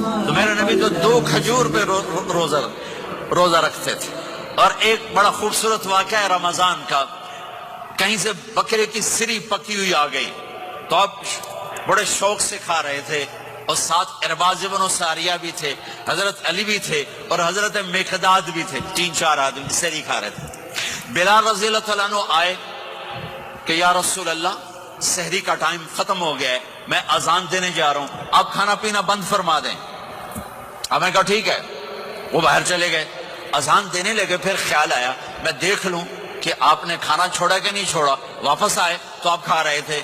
تو میرے نبی تو 2 کھجور پہ روزہ رکھتے تھے. اور ایک بڑا خوبصورت واقعہ ہے رمضان کا. کہیں سے بکرے کی سری پکی ہوئی آ گئی تو آپ بڑے شوق سے کھا رہے تھے, اور ساتھ ارباز بن ساریہ بھی تھے, حضرت علی بھی تھے, اور حضرت مقداد بھی تھے. 3-4 آدمی سری کھا رہے تھے. بلال رضی اللہ تعالیٰ عنہ آئے کہ یا رسول اللہ, سحری کا ٹائم ختم ہو گیا ہے, میں اذان دینے جا رہا ہوں, آپ کھانا پینا بند فرما دیں. اب میں کہا ٹھیک ہے. وہ باہر چلے گئے, اذان دینے لگے. پھر خیال آیا میں دیکھ لوں کہ آپ نے کھانا چھوڑا کہ نہیں چھوڑا. واپس آئے تو آپ کھا رہے تھے.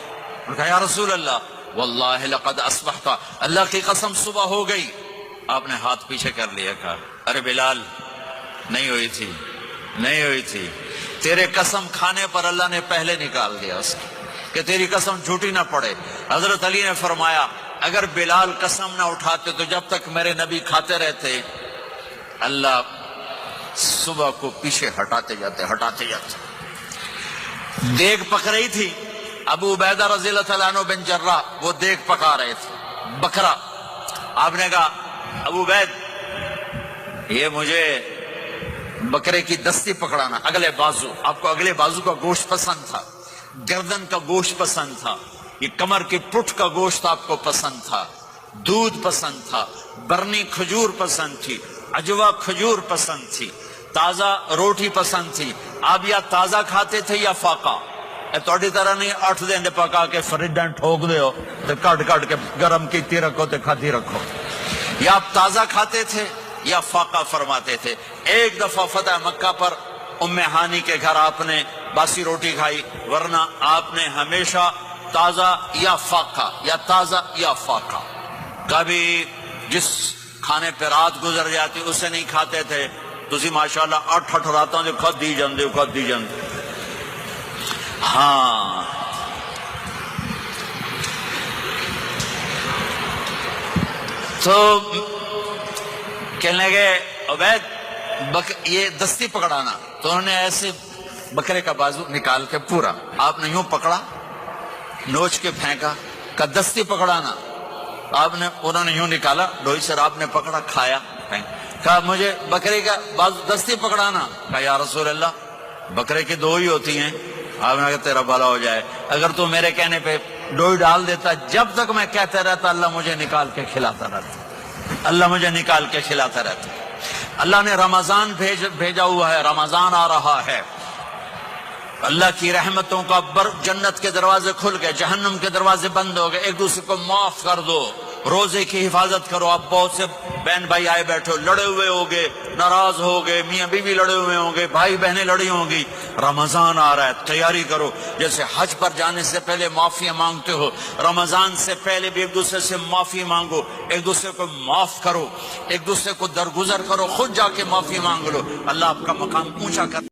کہا یا رسول اللہ واللہ لقد اصبحت, اللہ کی قسم صبح ہو گئی. آپ نے ہاتھ پیچھے کر لیا, کہا ارے بلال نہیں ہوئی تھی, نہیں ہوئی تھی. تیرے قسم کھانے پر اللہ نے پہلے نکال دیا اس کی, کہ تیری قسم جھوٹی نہ پڑے. حضرت علی نے فرمایا اگر بلال قسم نہ اٹھاتے تو جب تک میرے نبی کھاتے رہتے اللہ صبح کو پیچھے ہٹاتے جاتے. دیگ پک رہی تھی. ابو عبیدہ رضی اللہ تعالیٰ عنہ بن جراح وہ دیگ پکا رہے تھے, بکرا. آپ نے کہا ابو عبید یہ مجھے بکرے کی دستی پکڑانا, اگلے بازو. آپ کو اگلے بازو کا گوشت پسند تھا, گردن کا گوشت پسند تھا, یہ کمر کی پٹھ کا گوشت آپ کو پسند تھا, دودھ پسند تھا, برنی کھجور پسند تھی, عجوا کھجور پسند تھی, تازہ روٹی پسند تھی. آپ یا تازہ کھاتے تھے یا فاقہ. توڑی طرح نہیں 8 دن پکا کے فریڈاں ٹھوک دے ہو تو کٹ کے گرم کیتی رکھو تو کھاتی رکھو. یا آپ تازہ کھاتے تھے یا فاقہ فرماتے تھے. ایک دفعہ فتح مکہ پر ام ہانی کے گھر آپ نے باسی روٹی کھائی, ورنہ آپ نے ہمیشہ تازہ یا فاقہ یا تازہ یا فاقہ. کبھی جس کھانے پہ رات گزر جاتی اسے نہیں کھاتے تھے. تسی ماشاءاللہ 8 راتوں جو کھد دی جاندے. ہاں تو کہنے لگے عبید یہ دستی پکڑانا. تو انہوں نے ایسے بکرے کا بازو نکال کے پورا آپ نے یوں پکڑا, نوچ کے پھینکا. کا دستی پکڑانا, آپ نے انہوں نے یوں نکالا ڈوئی سے, آپ نے پکڑا کھایا. کہا مجھے بکرے کا بازو دستی پکڑانا. کہا یا رسول اللہ بکرے کی 2 ہی ہوتی ہیں. آپ نے کہا تیرا بھلا ہو جائے, اگر تو میرے کہنے پہ ڈوئی ڈال دیتا, جب تک میں کہتا رہتا اللہ مجھے نکال کے کھلاتا رہتا, اللہ مجھے نکال کے کھلاتا رہتا. اللہ نے رمضان بھیجا ہوا ہے, رمضان آ رہا ہے. اللہ کی رحمتوں کا جنت کے دروازے کھل گئے, جہنم کے دروازے بند ہو گئے. ایک دوسرے کو معاف کر دو, روزے کی حفاظت کرو. آپ بہت سے بہن بھائی آئے بیٹھے ہو, لڑے ہوئے ہوگے, ناراض ہوگے, میاں بیوی لڑے ہوئے ہوں گے, بھائی بہنیں لڑی ہوں گی. رمضان آ رہا ہے, تیاری کرو. جیسے حج پر جانے سے پہلے معافی مانگتے ہو, رمضان سے پہلے بھی ایک دوسرے سے معافی مانگو, ایک دوسرے کو معاف کرو, ایک دوسرے کو درگزر کرو, خود جا کے معافی مانگ لو. اللہ آپ کا مقام اونچا کر